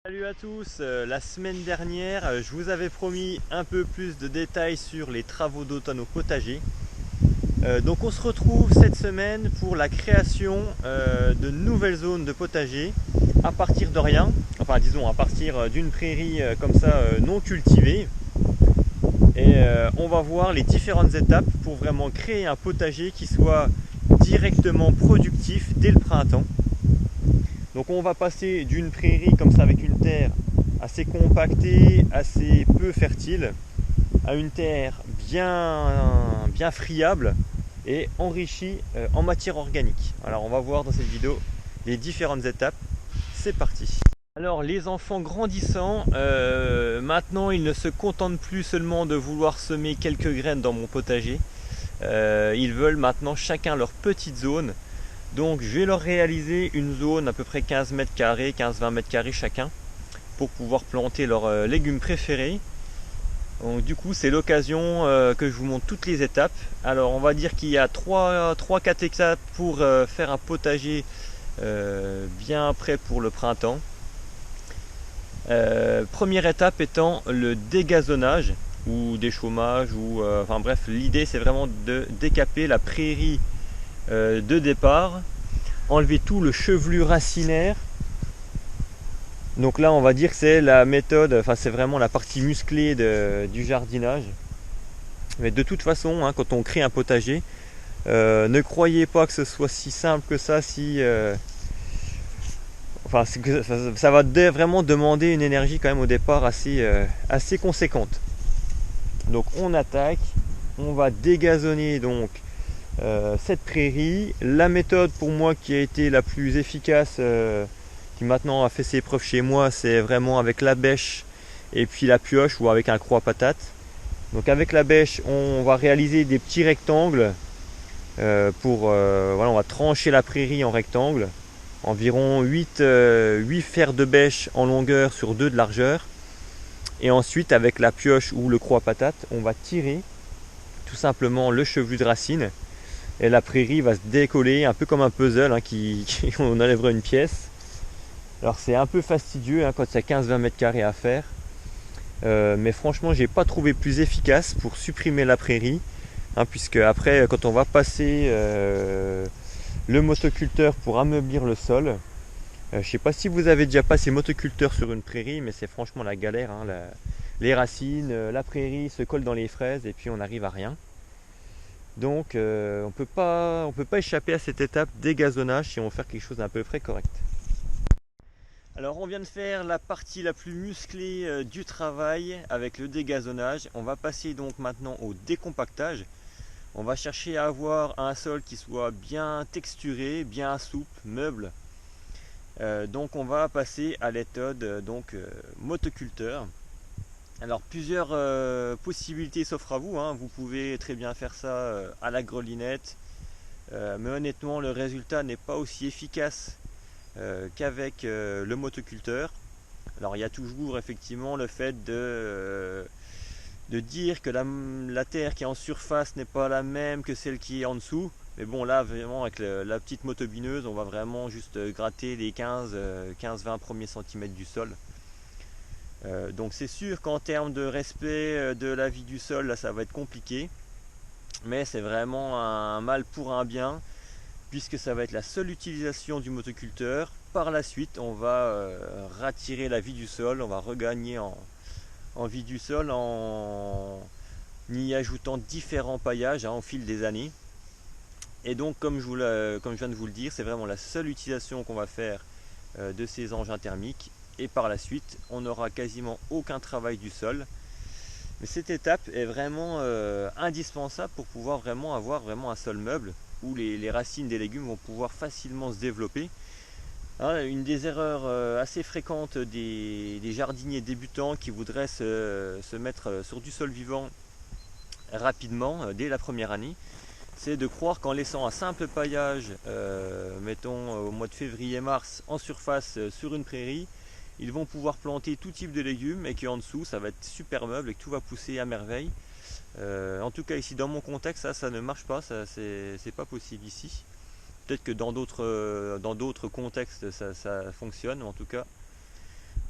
Salut à tous, la semaine dernière je vous avais promis un peu plus de détails sur les travaux d'automne au potager. Donc on se retrouve cette semaine pour la création de nouvelles zones de potager à partir de rien, enfin disons à partir d'une prairie comme ça non cultivée. Et on va voir les différentes étapes pour vraiment créer un potager qui soit directement productif dès le printemps. Donc on va passer d'une prairie comme ça avec une terre assez compactée, assez peu fertile, à une terre bien friable et enrichie en matière organique. Alors on va voir dans cette vidéo les différentes étapes. C'est parti. Alors les enfants grandissant, maintenant ils ne se contentent plus seulement de vouloir semer quelques graines dans mon potager. Ils veulent maintenant chacun leur petite zone. Donc je vais leur réaliser une zone à peu près 15 mètres carrés, 15-20 mètres carrés chacun, pour pouvoir planter leurs légumes préférés. Donc du coup c'est l'occasion que je vous montre toutes les étapes. Alors on va dire qu'il y a 3-4 étapes pour faire un potager bien prêt pour le printemps. Première étape étant le dégazonnage ou déchaumage, ou enfin bref, l'idée c'est vraiment de décaper la prairie de départ, enlever tout le chevelu racinaire. Donc là on va dire que c'est la méthode, enfin c'est vraiment la partie musclée du jardinage. Mais de toute façon, hein, quand on crée un potager, ne croyez pas que ce soit si simple que ça. Enfin, ça va vraiment demander une énergie quand même au départ assez conséquente. Donc on attaque, on va dégazonner donc cette prairie. La méthode pour moi qui a été la plus efficace, qui maintenant a fait ses preuves chez moi, c'est vraiment avec la bêche et puis la pioche ou avec un croix patate. Donc avec la bêche on va réaliser des petits rectangles voilà, on va trancher la prairie en rectangle, environ 8 fers de bêche en longueur sur 2 de largeur. Et ensuite avec la pioche ou le croix patate on va tirer tout simplement le chevelu de racine et la prairie va se décoller un peu comme un puzzle, hein, on enlèverait une pièce. Alors c'est un peu fastidieux, hein, quand il y a 15-20 mètres carrés à faire, mais franchement j'ai pas trouvé plus efficace pour supprimer la prairie, hein, puisque après quand on va passer le motoculteur pour ameublir le sol, je sais pas si vous avez déjà passé motoculteur sur une prairie, mais c'est franchement la galère, hein, les racines, la prairie se colle dans les fraises et puis on n'arrive à rien. Donc on peut pas échapper à cette étape dégazonnage si on veut faire quelque chose d'à peu près correct. Alors on vient de faire la partie la plus musclée du travail avec le dégazonnage. On va passer donc maintenant au décompactage. On va chercher à avoir un sol qui soit bien texturé, bien souple, meuble. Donc on va passer à l'éthode motoculteur. Alors plusieurs possibilités s'offrent à vous, hein. Vous pouvez très bien faire ça à la grelinette, mais honnêtement le résultat n'est pas aussi efficace qu'avec le motoculteur. Alors il y a toujours effectivement le fait de dire que la terre qui est en surface n'est pas la même que celle qui est en dessous. Mais bon là vraiment avec la petite motobineuse on va vraiment juste gratter les 15-20 premiers centimètres du sol. Donc c'est sûr qu'en termes de respect de la vie du sol, là ça va être compliqué, mais c'est vraiment un mal pour un bien, puisque ça va être la seule utilisation du motoculteur. Par la suite on va retirer la vie du sol, on va regagner en vie du sol en y ajoutant différents paillages, hein, au fil des années. Et donc comme je viens de vous le dire, c'est vraiment la seule utilisation qu'on va faire de ces engins thermiques. Et par la suite on n'aura quasiment aucun travail du sol, mais cette étape est vraiment indispensable pour pouvoir vraiment avoir vraiment un sol meuble où les racines des légumes vont pouvoir facilement se développer, hein. Une des erreurs assez fréquentes des jardiniers débutants qui voudraient se mettre sur du sol vivant rapidement dès la première année, c'est de croire qu'en laissant un simple paillage, mettons au mois de février-mars en surface sur une prairie, ils vont pouvoir planter tout type de légumes et qu'en dessous ça va être super meuble et que tout va pousser à merveille. En tout cas ici dans mon contexte ça ne marche pas, c'est pas possible ici. Peut-être que dans d'autres contextes ça fonctionne, mais en tout cas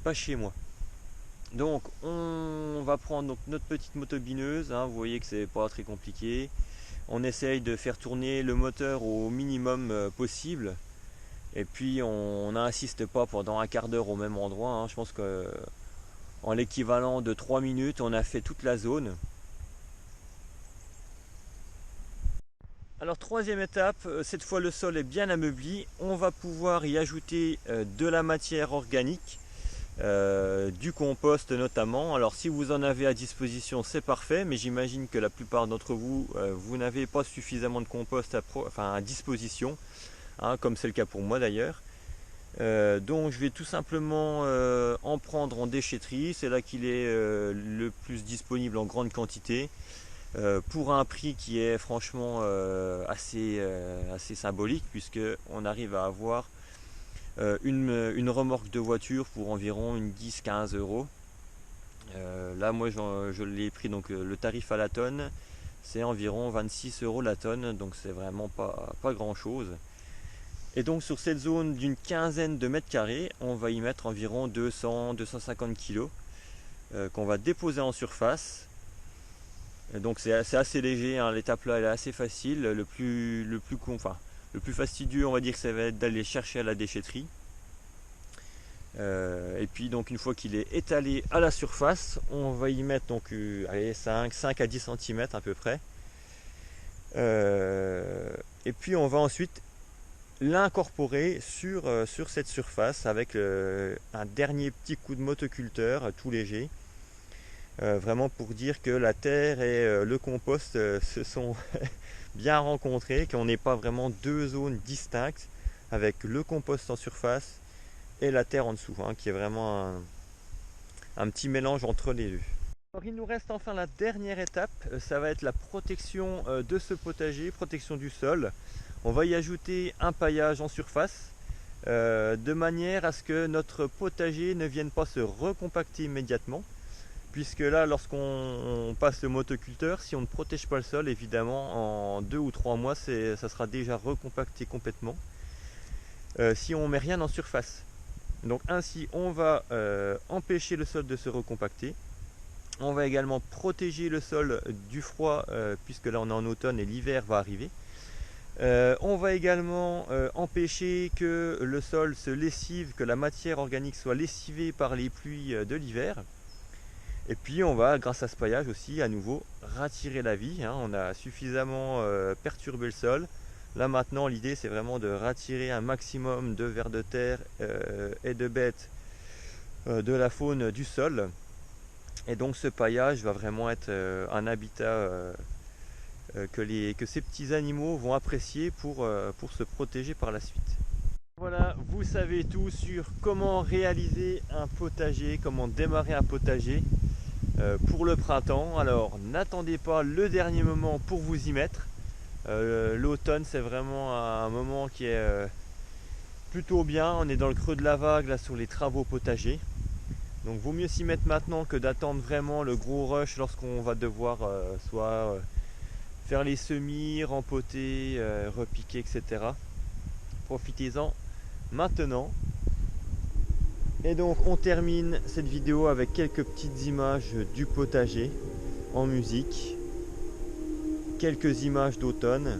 pas chez moi. Donc on va prendre donc notre petite motobineuse, hein, vous voyez que c'est pas très compliqué. On essaye de faire tourner le moteur au minimum possible. Et puis on n'insiste pas pendant un quart d'heure au même endroit, hein. Je pense que en l'équivalent de 3 minutes, on a fait toute la zone. Alors troisième étape, cette fois le sol est bien ameubli, on va pouvoir y ajouter de la matière organique, du compost notamment. Alors si vous en avez à disposition, c'est parfait, mais j'imagine que la plupart d'entre vous, vous n'avez pas suffisamment de compost à disposition, hein, comme c'est le cas pour moi d'ailleurs. Donc je vais tout simplement en prendre en déchetterie, c'est là qu'il est le plus disponible en grande quantité. Pour un prix qui est franchement assez symbolique, puisque on arrive à avoir une remorque de voiture pour environ 10-15 euros. Là moi je l'ai pris, donc le tarif à la tonne c'est environ 26 euros la tonne, donc c'est vraiment pas grand chose. Et donc sur cette zone d'une quinzaine de mètres carrés, on va y mettre environ 200-250 kg qu'on va déposer en surface. Donc c'est assez léger, hein. L'étape là elle est assez facile. Le plus fastidieux, on va dire que ça va être d'aller chercher à la déchetterie. Et puis donc une fois qu'il est étalé à la surface, on va y mettre donc 5 à 10 cm à peu près. Et puis on va ensuite l'incorporer sur cette surface avec un dernier petit coup de motoculteur tout léger. Vraiment pour dire que la terre et le compost se sont bien rencontrés, qu'on n'est pas vraiment deux zones distinctes avec le compost en surface et la terre en dessous, hein, qui est vraiment un petit mélange entre les deux. Alors, il nous reste enfin la dernière étape, ça va être la protection de ce potager, protection du sol. On va y ajouter un paillage en surface de manière à ce que notre potager ne vienne pas se recompacter immédiatement. Puisque là, lorsqu'on passe le motoculteur, si on ne protège pas le sol, évidemment, en 2 ou 3 mois, ça sera déjà recompacté complètement. Si on ne met rien en surface. Donc ainsi, on va empêcher le sol de se recompacter. On va également protéger le sol du froid, puisque là on est en automne et l'hiver va arriver. On va également empêcher que le sol se lessive, que la matière organique soit lessivée par les pluies de l'hiver. Et puis on va, grâce à ce paillage aussi, à nouveau ratirer la vie, hein. On a suffisamment perturbé le sol. Là maintenant l'idée c'est vraiment de retirer un maximum de vers de terre et de bêtes de la faune du sol. Et donc ce paillage va vraiment être un habitat que ces petits animaux vont apprécier pour se protéger par la suite. Voilà, vous savez tout sur comment réaliser un potager, comment démarrer un potager pour le printemps. Alors n'attendez pas le dernier moment pour vous y mettre. L'automne c'est vraiment un moment qui est plutôt bien. On est dans le creux de la vague là sur les travaux potagers. Donc vaut mieux s'y mettre maintenant que d'attendre vraiment le gros rush lorsqu'on va devoir soit faire les semis, rempoter, repiquer, etc. Profitez-en maintenant. Et donc on termine cette vidéo avec quelques petites images du potager en musique, quelques images d'automne.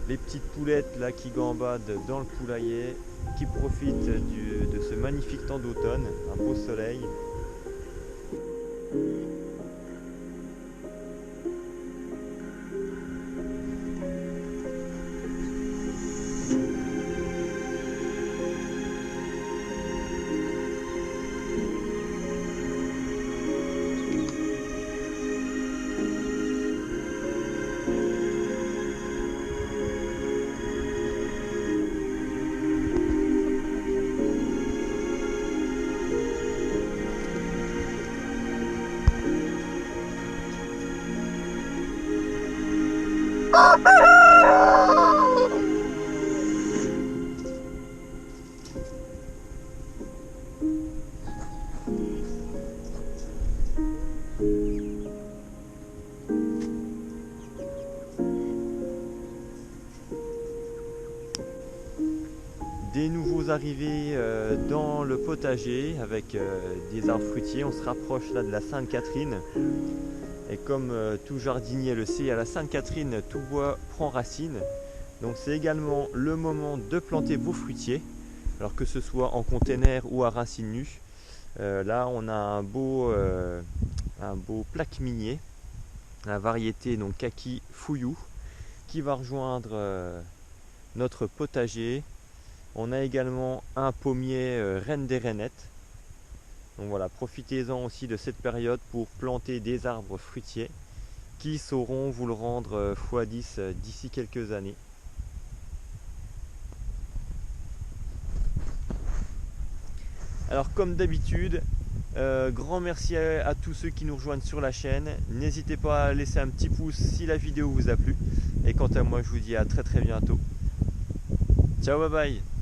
Les petites poulettes là qui gambadent dans le poulailler, qui profitent de ce magnifique temps d'automne, un beau soleil. d'arriver dans le potager avec des arbres fruitiers. On se rapproche là de la Sainte-Catherine. Et comme tout jardinier le sait, à la Sainte-Catherine, tout bois prend racine. Donc c'est également le moment de planter vos fruitiers, alors que ce soit en container ou à racines nues. Là on a un beau plaque minier, la variété donc Kaki Fuyou, qui va rejoindre notre potager. On a également un pommier Reine des Rainettes. Donc voilà, profitez-en aussi de cette période pour planter des arbres fruitiers qui sauront vous le rendre x10 d'ici quelques années. Alors comme d'habitude, grand merci à tous ceux qui nous rejoignent sur la chaîne. N'hésitez pas à laisser un petit pouce si la vidéo vous a plu. Et quant à moi, je vous dis à très bientôt. Ciao, bye bye.